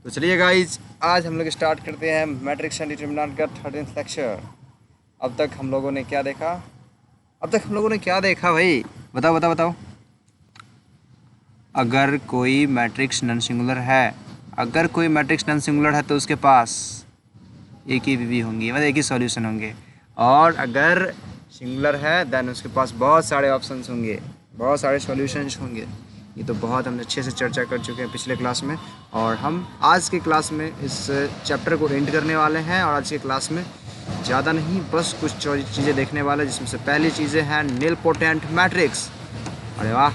तो चलिए गाइज, आज हम लोग स्टार्ट करते हैं मैट्रिक्स एंड डिटरमिनेंट का 13th लेक्चर। अब तक हम लोगों ने क्या देखा? भाई? बताओ बताओ बताओ। अगर कोई मैट्रिक्स नॉन सिंगुलर है, तो उसके पास एक ही बीवी होंगी, मतलब एक ही सॉल्यूशन होंगे। और अगर सिंगुलर है देन उसके पास बहुत सारे ऑप्शंस होंगे, बहुत सारे सॉल्यूशंस होंगे। ये तो बहुत हमने अच्छे से चर्चा कर चुके हैं पिछले क्लास में, और हम आज के क्लास में इस चैप्टर को एंड करने वाले हैं। और आज के क्लास में ज़्यादा नहीं, बस कुछ चीज़ें देखने वाले, जिसमें से पहली चीज़ें हैं निलपोटेंट मैट्रिक्स। अरे वाह,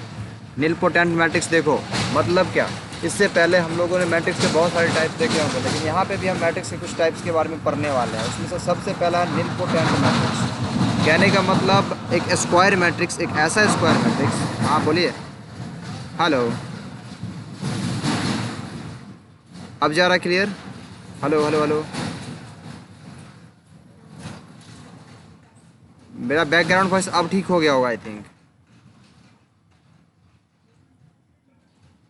निलपोटेंट मैट्रिक्स देखो मतलब क्या। इससे पहले हम लोगों ने मैट्रिक्स के बहुत सारे टाइप्स देखे होंगे, लेकिन यहाँ पे भी हम मैट्रिक्स के कुछ टाइप्स के बारे में पढ़ने वाले हैं। उसमें से सबसे पहला है निलपोटेंट मैट्रिक्स। कहने का मतलब एक स्क्वायर मैट्रिक्स, एक ऐसा स्क्वायर मैट्रिक्स। हाँ बोलिए, हेलो, अब जा रहा क्लियर? Hello hello hello. मेरा बैकग्राउंड वॉइस अब ठीक हो गया होगा आई थिंक।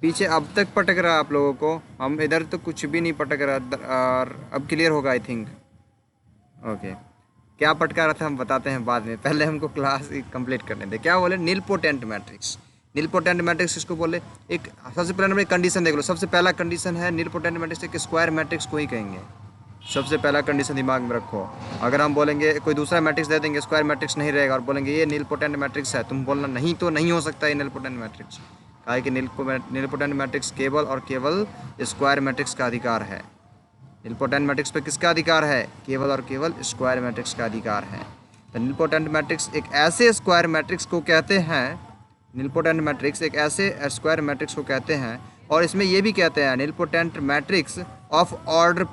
पीछे अब तक पटक रहा है आप लोगों को, हम इधर तो कुछ भी नहीं पटक रहा। और अब क्लियर होगा आई थिंक। ओके, क्या पटका रहा था हम बताते हैं बाद में, पहले हमको क्लास कंप्लीट करने दे। क्या बोले? Nilpotent matrix. निलपोटेंट मैट्रिक्स इसको बोले। एक सबसे पहले नंबर कंडीशन देख लो। सबसे पहला कंडीशन है निलपोटेंट मैट्रिक्स एक स्क्वायर मैट्रिक्स को ही कहेंगे। सबसे पहला कंडीशन दिमाग में रखो। अगर हम बोलेंगे कोई दूसरा मैट्रिक्स दे देंगे, स्क्वायर मैट्रिक्स नहीं रहेगा, और बोलेंगे ये निलपोटेंट मैट्रिक्स है, तुम बोलना नहीं तो नहीं हो सकता ये निलपोटेंट मैट्रिक्स। कहा कि निलपोटेंट मैट्रिक्स केवल और केवल स्क्वायर मैट्रिक्स का अधिकार है। निलपोटेंट मैट्रिक्स पे किसका अधिकार है? केवल और केवल स्क्वायर मैट्रिक्स का अधिकार है। तो निलपोटेंट मैट्रिक्स एक ऐसे स्क्वायर मैट्रिक्स को कहते हैं, निलपोटेंट मैट्रिक्स एक ऐसे स्क्वायर मैट्रिक्स को कहते हैं। और इसमें ये भी कहते हैं nilpotent matrix of order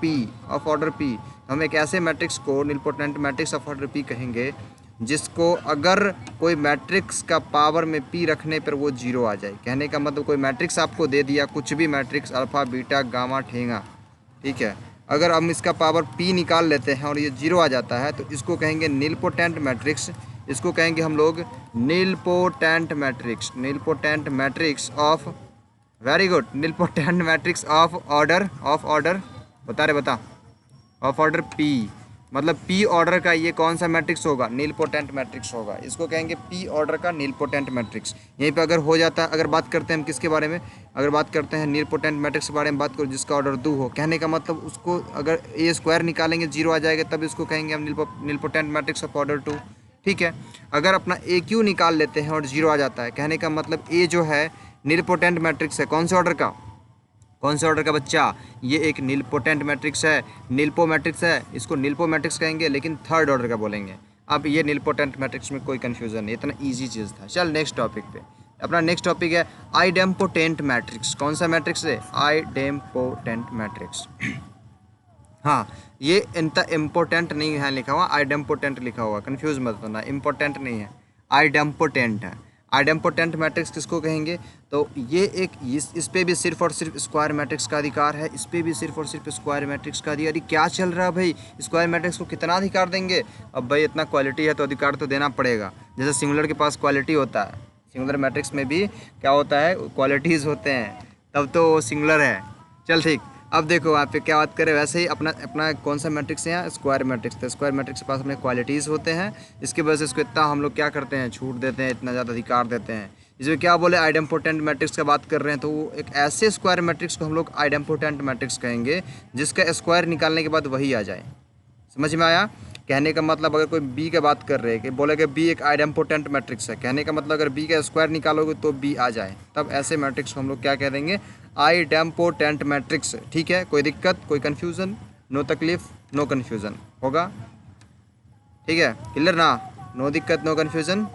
P. हम एक ऐसे मैट्रिक्स को nilpotent matrix of order P कहेंगे जिसको अगर कोई मैट्रिक्स का पावर में पी रखने पर वो जीरो आ जाए। कहने का मतलब कोई मैट्रिक्स आपको दे दिया, कुछ भी मैट्रिक्स, अल्फ़ा बीटा गामा ठेंगा, ठीक है, अगर हम इसका पावर p निकाल लेते हैं और ये जीरो आ जाता है तो इसको कहेंगे निलपोटेंट मैट्रिक्स। इसको कहेंगे हम लोग nilpotent matrix of, very good, nilpotent matrix of order बता ऑफ ऑर्डर p। मतलब p ऑर्डर का ये कौन सा मैट्रिक्स होगा? निलपोटेंट मैट्रिक्स होगा। इसको कहेंगे p ऑर्डर का निलपोटेंट मैट्रिक्स। यहीं पे अगर हो जाता है, अगर बात करते हैं हम किसके बारे में, अगर बात करते हैं निलपोटेंट मैट्रिक्स के बारे में बात करो जिसका ऑर्डर 2 हो। कहने का मतलब उसको अगर ए स्क्वायर निकालेंगे जीरो आ जाएगा, तब इसको कहेंगे हम निलपोटेंट मैट्रिक्स ऑफ ऑर्डर 2, ठीक है। अगर अपना ए क्यू निकाल लेते हैं और जीरो आ जाता है, कहने का मतलब ए जो है निलपोटेंट मैट्रिक्स है। कौन से ऑर्डर का बच्चा? ये एक निलपोटेंट मैट्रिक्स है, निल्पो मैट्रिक्स है। इसको निल्पो मैट्रिक्स कहेंगे, लेकिन थर्ड ऑर्डर का बोलेंगे। अब ये निलपोटेंट मैट्रिक्स में कोई कन्फ्यूज़न नहीं, इतना ईजी चीज़ था। चल नेक्स्ट टॉपिक पे। अपना नेक्स्ट टॉपिक है आइडेम्पोटेंट मैट्रिक्स। कौन सा मैट्रिक्स है? Idempotent matrix. हाँ, ये इतना इम्पोर्टेंट नहीं है लिखा हुआ, आइडेम्पोटेंट लिखा हुआ, कन्फ्यूज़ मत होना, इम्पोर्टेंट नहीं है, आइडेम्पोटेंट है। आइडेम्पोटेंट मैट्रिक्स किसको कहेंगे? तो ये एक इस पे भी सिर्फ और सिर्फ स्क्वायर मैट्रिक्स का अधिकार है, इस पे भी सिर्फ और सिर्फ स्क्वायर मैट्रिक्स का अधिकार। क्या चल रहा है भाई? स्क्वायर मैट्रिक्स को कितना अधिकार देंगे? अब भाई इतना क्वालिटी है तो अधिकार तो देना पड़ेगा। जैसे सिंगुलर के पास क्वालिटी होता है, सिंगुलर मैट्रिक्स में भी क्या होता है? क्वालिटीज़ होते हैं, तब तो वो सिंगुलर है। चल ठीक, अब देखो वहाँ पे क्या बात करें। वैसे ही अपना अपना कौन सा मैट्रिक्स है यहाँ? Square matrix. तो स्क्वायर मैट्रिक्स के पास अपने क्वालिटीज़ होते हैं, इसकी वजह से इसको इतना हम लोग क्या करते हैं? छूट देते हैं, इतना ज़्यादा अधिकार देते हैं। इसमें क्या बोले? आइडेम्पोटेंट मैट्रिक्स का बात कर रहे हैं, तो वो एक ऐसे स्क्वायर मैट्रिक्स को हम लोग आइडेम्पोटेंट मैट्रिक्स कहेंगे जिसका स्क्वायर निकालने के बाद वही आ जाए। समझ में आया? कहने का मतलब अगर कोई बी की बात कर रहे हैं कि बोलेगा बी एक आइडेम्पोटेंट मैट्रिक्स है, कहने का मतलब अगर बी का स्क्वायर निकालोगे तो बी आ जाए, तब ऐसे मैट्रिक्स को हम लोग क्या कह देंगे? Idempotent matrix. ठीक है, कोई दिक्कत, कोई कन्फ्यूज़न? नो तकलीफ, नो कन्फ्यूज़न होगा, ठीक है, क्लियर ना? नो दिक्कत, नो कन्फ्यूज़न।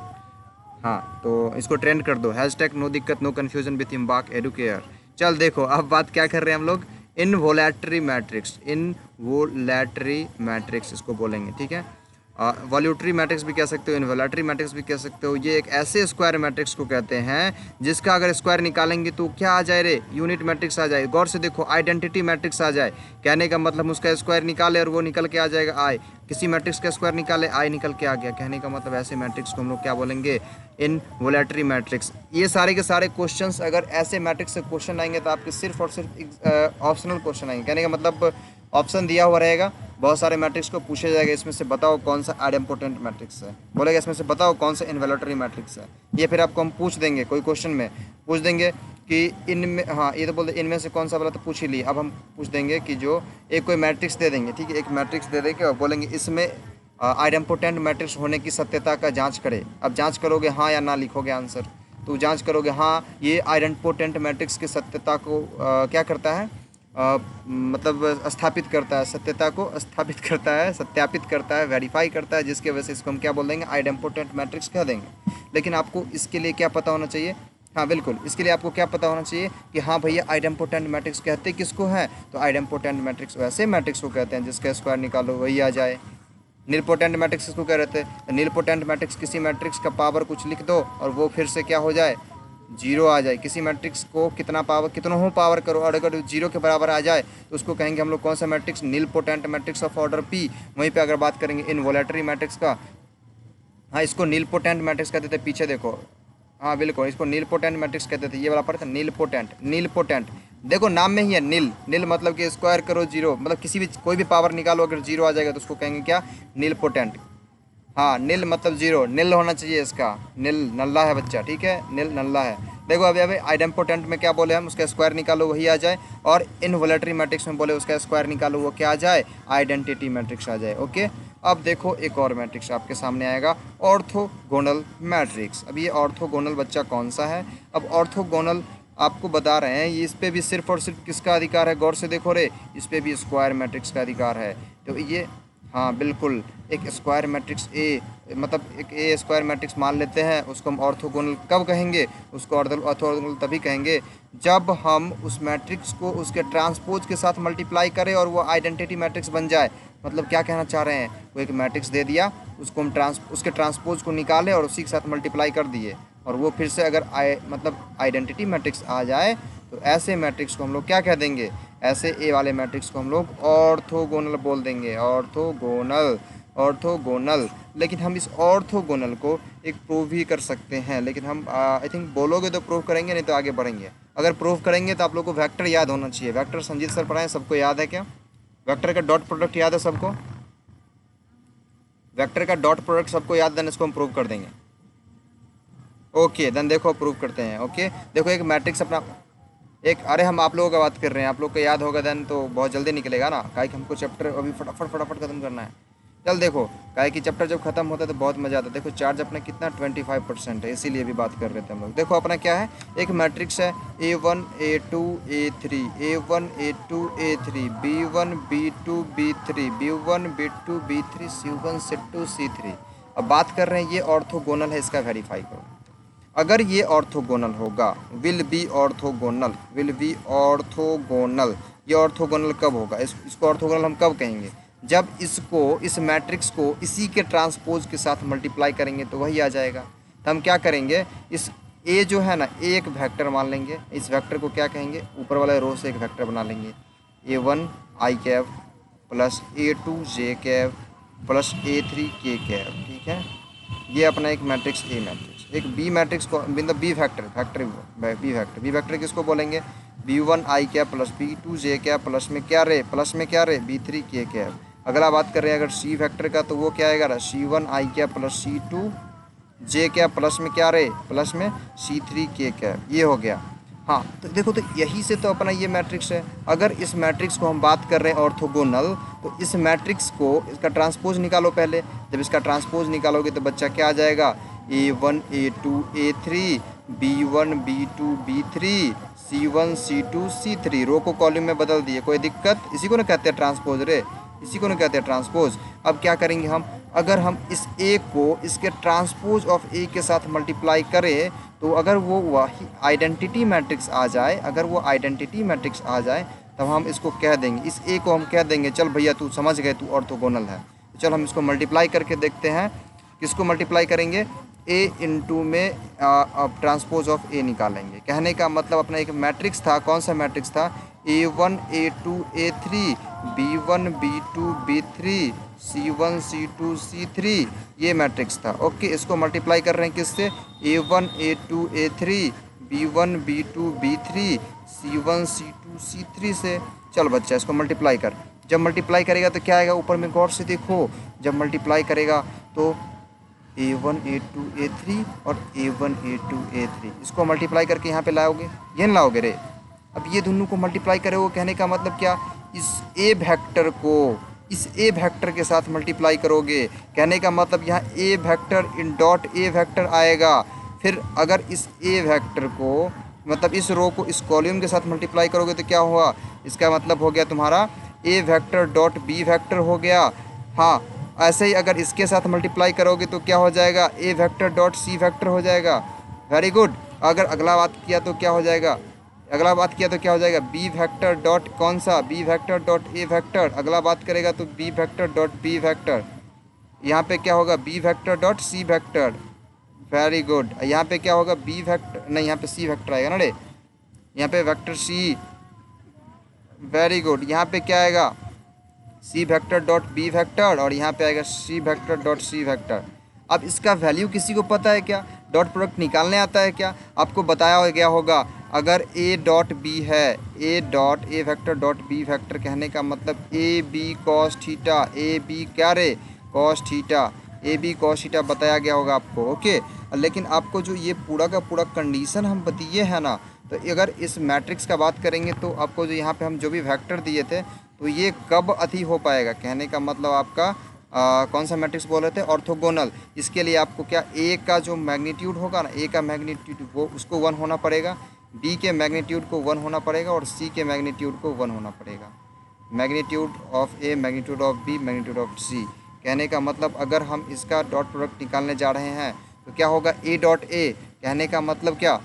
हाँ, तो इसको ट्रेंड कर दो, हैशटैग नो दिक्कत नो कन्फ्यूज़न विथ इम्बाक एडुकेयर। चल देखो, अब बात क्या कर रहे हैं हम लोग? इनवोलेटरी मैट्रिक्स, इनवोलेटरी मैट्रिक्स इसको बोलेंगे, ठीक है। वॉल्यूटरी मैट्रिक्स भी कह सकते हो, इनवॉल्यूटरी मैट्रिक्स भी कह सकते हो। ये एक ऐसे स्क्वायर मैट्रिक्स को कहते हैं जिसका अगर स्क्वायर निकालेंगे तो क्या आ जाए रे, यूनिट मैट्रिक्स आ जाए। गौर से देखो, आइडेंटिटी मैट्रिक्स आ जाए, कहने का मतलब उसका स्क्वायर निकाले और वो निकल के आ जाएगा आई। किसी मैट्रिक्स का स्क्वायर निकाले, आई निकल के आ गया, कहने का मतलब ऐसे मैट्रिक्स को हम लोग क्या बोलेंगे, इनवॉल्यूटरी मैट्रिक्स। ये सारे के सारे क्वेश्चंस अगर ऐसे मैट्रिक्स से क्वेश्चन आएंगे तो आपके सिर्फ और सिर्फ ऑप्शनल क्वेश्चन आएंगे, कहने का मतलब ऑप्शन दिया हुआ रहेगा, बहुत सारे मैट्रिक्स को पूछा जाएगा, इसमें से बताओ कौन सा आइडेम्पोटेंट मैट्रिक्स है, बोलेगा इसमें से बताओ कौन सा इन्वॉल्यूटरी मैट्रिक्स है। ये फिर आपको हम पूछ देंगे, कोई क्वेश्चन में पूछ देंगे कि इनमें, हाँ ये तो बोलते इनमें से कौन सा वाला तो पूछ ही ली। अब हम पूछ देंगे कि जो एक कोई मैट्रिक्स दे देंगे, ठीक है, एक मैट्रिक्स दे देंगे और बोलेंगे इसमें आइडेम्पोटेंट मैट्रिक्स होने की सत्यता का जाँच करें। अब जाँच करोगे हाँ या ना लिखोगे आंसर, तो जाँच करोगे हाँ ये आइडेम्पोटेंट मैट्रिक्स की सत्यता को क्या करता है, मतलब स्थापित करता है, सत्यता को स्थापित करता है, सत्यापित करता है, वेरीफाई करता है, जिसकी वजह से इसको हम क्या बोल देंगे, आइडेम्पोटेंट मैट्रिक्स कह देंगे। लेकिन आपको इसके लिए क्या पता होना चाहिए, हाँ बिल्कुल, इसके लिए आपको क्या पता होना चाहिए कि हाँ भैया आइडेम्पोटेंट मैट्रिक्स कहते किसको हैं, तो आइडेम्पोटेंट मैट्रिक्स वैसे मैट्रिक्स को कहते हैं जिसका स्क्वायर निकालो वही आ जाए। नीलपोटेंट मैट्रिक्स किसको कह रहे थे, तो नीलपोटेंट मैट्रिक्स किसी मैट्रिक्स का पावर कुछ लिख दो और वो फिर से क्या हो जाए, जीरो आ जाए। किसी मैट्रिक्स को कितना पावर, कितनों पावर करो और अगर जीरो के बराबर आ जाए तो उसको कहेंगे हम लोग कौन सा matrix, nilpotent matrix of order P. वहीं पे अगर बात करेंगे इनवॉल्यूटरी मैट्रिक्स का, हाँ इसको नीलपोटेंट मैट्रिक्स कहते थे, पीछे देखो, हाँ बिल्कुल इसको नीलपोटेंट मैट्रिक्स कहते थे, ये वाला पढ़ा था नीलपोटेंट। नीलपोटेंट देखो नाम में ही है नील, नील मतलब कि स्क्वायर करो जीरो, मतलब किसी भी कोई भी पावर निकालो अगर जीरो आ जाएगा तो उसको कहेंगे क्या, नीलपोटेंट। हाँ नील मतलब जीरो, नील होना चाहिए इसका, नील नल्ला है बच्चा, ठीक है, नील नल्ला है। देखो अभी आइडेम्पोटेंट में क्या बोले हम, उसका स्क्वायर निकालो वही आ जाए, और इनवॉल्यूटरी मैट्रिक्स में बोले उसका स्क्वायर निकालो वो क्या आ जाए, आइडेंटिटी मैट्रिक्स आ जाए। ओके, अब देखो एक और मैट्रिक्स आपके सामने आएगा, ऑर्थोगोनल मैट्रिक्स। अब ये ऑर्थोगोनल बच्चा कौन सा है, अब ऑर्थोगोनल आपको बता रहे हैं, ये इस पर भी सिर्फ और सिर्फ किसका अधिकार है, गौर से देखो रे, इस पर भी स्क्वायर मैट्रिक्स का अधिकार है। तो ये हाँ बिल्कुल एक स्क्वायर मैट्रिक्स ए, मतलब एक ए स्क्वायर मैट्रिक्स मान लेते हैं, उसको हम ऑर्थोगोनल कब कहेंगे, उसको ऑर्थोगोनल तभी कहेंगे जब हम उस मैट्रिक्स को उसके ट्रांसपोज के साथ मल्टीप्लाई करें और वो आइडेंटिटी मैट्रिक्स बन जाए। मतलब क्या कहना चाह रहे हैं, वो एक मैट्रिक्स दे दिया, उसको हम उसके ट्रांसपोज को निकालें और उसी के साथ मल्टीप्लाई कर दिए और वो फिर से अगर मतलब आइडेंटिटी मैट्रिक्स आ जाए तो ऐसे मैट्रिक्स को हम लोग क्या कह देंगे, ऐसे ए वाले मैट्रिक्स को हम लोग ऑर्थोगोनल बोल देंगे, ऑर्थोगोनल, ऑर्थोगोनल। लेकिन हम इस ऑर्थोगोनल को एक प्रूव भी कर सकते हैं, लेकिन हम आई थिंक बोलोगे तो प्रूव करेंगे, नहीं तो आगे बढ़ेंगे। अगर प्रूव करेंगे तो आप लोग को वेक्टर याद होना चाहिए, वेक्टर संजीत सर पढ़ाएं, सबको याद है क्या, वेक्टर का डॉट प्रोडक्ट याद है सबको, वेक्टर का डॉट प्रोडक्ट सबको याद, देन इसको हम प्रूव कर देंगे। ओके देन देखो प्रूव करते हैं। ओके देखो एक मैट्रिक्स अपना एक, अरे हम आप लोगों का बात कर रहे हैं, आप लोग को याद होगा देन तो बहुत जल्दी निकलेगा ना, काहे कि हमको चैप्टर अभी फटाफट फटाफट खत्म करना है। चल देखो, काहे कि चैप्टर जब खत्म होता है तो बहुत मज़ा आता है। देखो चार्ज अपना कितना 25% है, इसीलिए भी बात कर रहे थे हम लोग। देखो अपना क्या है, एक मैट्रिक्स है A1 A2 A3, A1 A2 A3, B1 B2 B3, B1 B2 B3, C1 C2 C3। अब बात कर रहे हैं ये ऑर्थोगोनल है, इसका वेरीफाई करो। अगर ये ऑर्थोगोनल होगा, will be orthogonal, will be orthogonal, ये ऑर्थोगोनल कब होगा, इसको ऑर्थोगोनल हम कब कहेंगे, जब इसको, इस मैट्रिक्स को इसी के ट्रांसपोज के साथ मल्टीप्लाई करेंगे तो वही आ जाएगा। तो हम क्या करेंगे, इस ए जो है ना, ए एक वेक्टर मान लेंगे, इस वेक्टर को क्या कहेंगे, ऊपर वाले रो से एक वेक्टर बना लेंगे, A1 I cap plus A2 J cap plus A3 K cap, ठीक है। ये अपना एक मैट्रिक्स ए मैट्रिक्स। एक बी मैट्रिक्स को मतलब बी फैक्टर, बी फैक्टर किसको बोलेंगे, B1 I cap plus B2 J cap plus में क्या रे, प्लस में क्या रे, B3 K कैप। अगला बात कर रहे हैं अगर सी फैक्टर का, तो वो क्या आएगा, C1 I cap plus C2 J cap plus में क्या रे, प्लस में C3 K कैप। ये हो गया। हाँ तो देखो, तो यही से तो अपना ये मैट्रिक्स है। अगर इस मैट्रिक्स को हम बात कर रहे हैं ऑर्थोगोनल, तो इस मैट्रिक्स को, इसका ट्रांसपोज निकालो पहले। जब इसका ट्रांसपोज निकालोगे तो बच्चा क्या आ जाएगा, A1 A2 A3, B1 B2 B3, C1 C2 C3। रो को कॉलम में बदल दिए, कोई दिक्कत, इसी को ना कहते हैं ट्रांसपोज रे, इसी को ना कहते हैं ट्रांसपोज। अब क्या करेंगे हम, अगर हम इस ए को इसके ट्रांसपोज ऑफ ए के साथ मल्टीप्लाई करें तो अगर वो वही आइडेंटिटी मैट्रिक्स आ जाए, अगर वो आइडेंटिटी मैट्रिक्स आ जाए तब हम इसको कह देंगे, इस ए को हम कह देंगे चल भैया तू समझ गए, तू ऑर्थोगोनल है। चलो हम इसको मल्टीप्लाई करके देखते हैं। किसको मल्टीप्लाई करेंगे? ए इंटू में अब ट्रांसपोज ऑफ ए निकालेंगे। कहने का मतलब अपना एक मैट्रिक्स था, कौन सा मैट्रिक्स था? A1 A2 A3, B1 B2 B3, C1 C2 C3, ये मैट्रिक्स था। ओके, इसको मल्टीप्लाई कर रहे हैं किससे? A1 A2 A3, B1 B2 B3, C1 C2 C3 से। चल बच्चा इसको मल्टीप्लाई कर। जब मल्टीप्लाई करेगा तो क्या आएगा? ऊपर में गौर से देखो, जब मल्टीप्लाई करेगा तो A1 A2 A3 और A1 A2 A3, इसको मल्टीप्लाई करके यहाँ पे लाओगे, ये नहीं लाओगे रे। अब ये दोनों को मल्टीप्लाई करोगे, कहने का मतलब क्या? इस ए वेक्टर को इस ए वेक्टर के साथ मल्टीप्लाई करोगे। कहने का मतलब यहाँ A vector in dot A vector आएगा। फिर अगर इस ए वेक्टर को मतलब इस रो को इस कॉलम के साथ मल्टीप्लाई करोगे तो क्या हुआ? इसका मतलब हो गया तुम्हारा ए वेक्टर डॉट बी वेक्टर हो गया। हाँ, ऐसे ही अगर इसके साथ मल्टीप्लाई करोगे तो क्या हो जाएगा? ए वेक्टर डॉट सी वेक्टर हो जाएगा। Very good. अगर अगला बात किया तो क्या हो जाएगा? अगला बात किया तो क्या हो जाएगा? बी वेक्टर डॉट कौन सा? B vector dot A vector. अगला बात करेगा तो B vector dot B vector. यहाँ पे क्या होगा? B vector dot C vector. Very good. यहाँ पे क्या होगा? बी वेक्टर नहीं, यहाँ पे सी वेक्टर आएगा ना रे, यहाँ पे वेक्टर सी। Very good. यहाँ पे क्या आएगा? C vector dot B vector और यहाँ पे आएगा C vector dot C vector. अब इसका वैल्यू किसी को पता है क्या? डॉट प्रोडक्ट निकालने आता है क्या? आपको बताया गया होगा, अगर ए डॉट बी है, A dot A vector dot B vector, कहने का मतलब A B cos theta, A B क्या रे? Cos theta, A B cos theta बताया गया होगा आपको। ओके, लेकिन आपको जो ये पूरा का पूरा कंडीशन हम बताइए है ना, तो अगर इस मैट्रिक्स का बात करेंगे तो आपको जो यहाँ पे हम जो भी वेक्टर दिए थे तो ये कब अति हो पाएगा? कहने का मतलब आपका कौन सा मैट्रिक्स बोल रहे थे? ऑर्थोगोनल। इसके लिए आपको क्या ए का जो मैग्नीट्यूड होगा ना, ए का मैग्नीट्यूड वो उसको 1 होना पड़ेगा, बी के मैग्नीट्यूड को 1 होना पड़ेगा और सी के मैग्नीट्यूड को 1 होना पड़ेगा। Magnitude of A, magnitude of B, magnitude of C. कहने का मतलब अगर हम इसका डॉट प्रोडक्ट निकालने जा रहे हैं तो क्या होगा? ए डॉट ए, कहने का मतलब क्या?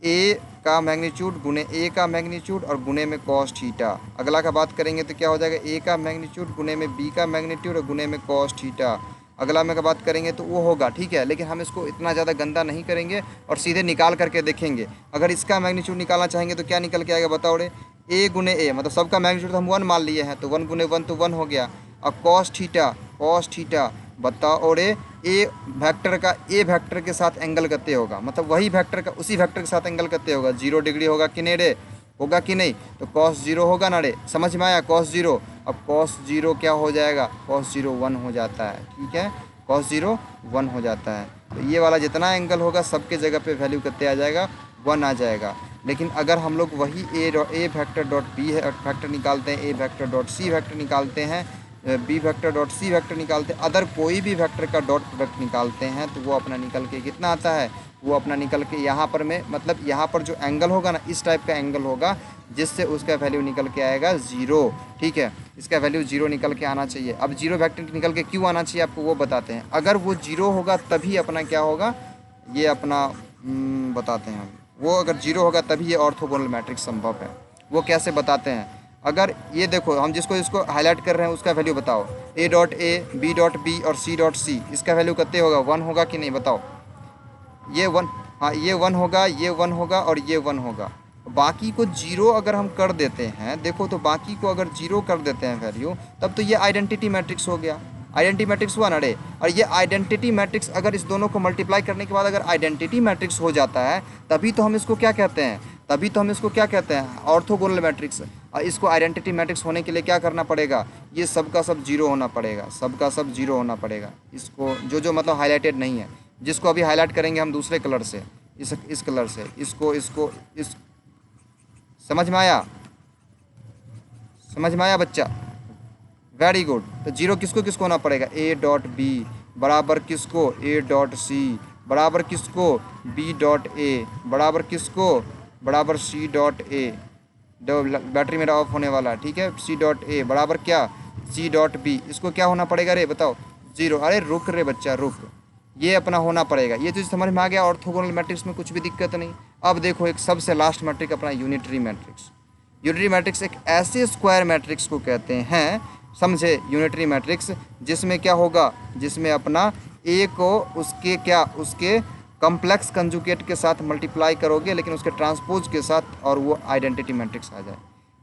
ए का मैग्नीट्यूड गुने ए का मैग्नीट्यूड और गुने में कॉस थीटा। अगला का बात करेंगे तो क्या हो जाएगा? ए का मैग्नीट्यूड गुने में बी का मैग्नीट्यूड और गुने में कॉस थीटा। अगला में का बात करेंगे तो वो होगा, ठीक है, लेकिन हम इसको इतना ज़्यादा गंदा नहीं करेंगे और सीधे निकाल करके देखेंगे। अगर इसका मैग्नीट्यूड निकालना चाहेंगे तो क्या निकल के आएगा बताओ रे? ए गुने ए, मतलब सबका मैग्नीट्यूड तो हम 1 मान लिए हैं तो 1 गुने 1 तो 1 हो गया। और कॉस थीटा बताओ रे, ए वेक्टर का ए वेक्टर के साथ एंगल कितने होगा? मतलब वही वेक्टर का उसी वेक्टर के साथ एंगल कितने होगा? 0 डिग्री होगा कि नहीं रे? होगा कि नहीं? तो कॉस 0 होगा ना रे, समझ में आया? कॉस 0। अब कॉस 0 क्या हो जाएगा? कॉस 0 1 हो जाता है, ठीक है, कॉस 0 1 हो जाता है। तो ये वाला जितना एंगल होगा सबके जगह पे वैल्यू कितने आ जाएगा? 1 आ जाएगा। लेकिन अगर हम लोग वही A vector dot B vector निकालते हैं, A vector dot C vector निकालते हैं, B vector dot C vector निकालते हैं, अदर कोई भी वेक्टर का डॉट प्रोडक्ट निकालते हैं तो वो अपना निकल के कितना आता है? वो अपना निकल के यहाँ पर में मतलब यहाँ पर जो एंगल होगा ना, इस टाइप का एंगल होगा जिससे उसका वैल्यू निकल के आएगा 0, ठीक है, इसका वैल्यू 0 निकल के आना चाहिए। अब 0 वेक्टर निकल के क्यों आना चाहिए आपको वो बताते हैं। अगर वो 0 होगा तभी अपना क्या होगा, ये अपना बताते हैं। वो अगर 0 होगा तभी ये ऑर्थोगोनल मैट्रिक्स संभव है। वो कैसे बताते हैं? अगर ये देखो, हम जिसको इसको हाईलाइट कर रहे हैं उसका वैल्यू बताओ। A dot A, B dot B और सी डॉट सी, इसका वैल्यू कितने होगा? 1 होगा कि नहीं बताओ? ये 1, हाँ ये 1 होगा, ये 1 होगा और ये 1 होगा। बाकी को 0 अगर हम कर देते हैं, देखो तो बाकी को अगर 0 कर देते हैं वैल्यू, तब तो ये आइडेंटिटी मैट्रिक्स हो गया। आइडेंटिटी मैट्रिक्स हुआ ना रे। और ये आइडेंटिटी मैट्रिक्स अगर इस दोनों को मल्टीप्लाई करने के बाद अगर आइडेंटिटी मैट्रिक्स हो जाता है तभी तो हम इसको क्या कहते हैं? तभी तो हम इसको क्या कहते हैं? Orthogonal matrix. और इसको आइडेंटिटी मैट्रिक्स होने के लिए क्या करना पड़ेगा? ये सब का सब 0 होना पड़ेगा, सब का सब 0 होना पड़ेगा। इसको जो मतलब हाईलाइटेड नहीं है, जिसको अभी हाईलाइट करेंगे हम दूसरे कलर से, इस कलर से, इस समझ में आया? समझ में आया बच्चा? Very good. तो 0 किसको किसको होना पड़ेगा? ए डॉट बी बराबर किसको? ए डॉट सी बराबर किसको? बी डॉट ए बराबर किसको? बराबर सी डॉट ए। बैटरी मेरा ऑफ होने वाला है, ठीक है। सी डॉट ए बराबर क्या? C dot B. इसको क्या होना पड़ेगा रे बताओ? 0। अरे रुक रे बच्चा रुक, ये अपना होना पड़ेगा। ये तो समझ में आ गया, ऑर्थोगोनल मैट्रिक्स में कुछ भी दिक्कत नहीं। अब देखो एक सबसे लास्ट मैट्रिक अपना यूनिटरी मैट्रिक्स। यूनिटरी मैट्रिक्स एक ऐसे स्क्वायर मैट्रिक्स को कहते हैं समझे, यूनिटरी मैट्रिक्स जिसमें क्या होगा, जिसमें अपना ए को उसके क्या, उसके कॉम्प्लेक्स कंजुगेट के साथ मल्टीप्लाई करोगे लेकिन उसके ट्रांसपोज के साथ, और वो आइडेंटिटी मैट्रिक्स आ जाए।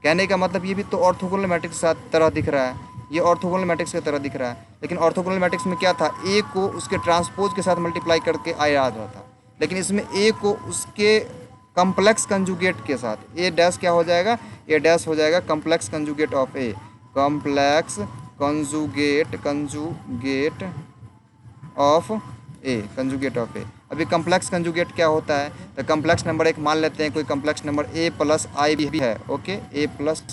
कहने का मतलब ये भी तो ऑर्थोगोनल मैट्रिक्स के तरह दिख रहा है, ये ऑर्थोगोनल मैट्रिक्स की तरह दिख रहा है, लेकिन ऑर्थोगोनल मैट्रिक्स में क्या था, ए को उसके ट्रांसपोज के साथ मल्टीप्लाई करके आ रहा था, लेकिन इसमें ए को उसके कॉम्प्लेक्स कंजुगेट के साथ, ए डैश क्या हो जाएगा, ए डैश हो जाएगा complex conjugate of A, complex conjugate of A, conjugate of A. अभी कॉम्प्लेक्स कंजुगेट क्या होता है, तो कॉम्प्लेक्स नंबर एक मान लेते हैं, कोई कॉम्प्लेक्स नंबर ए प्लस आई भी है, ओके, ए प्लस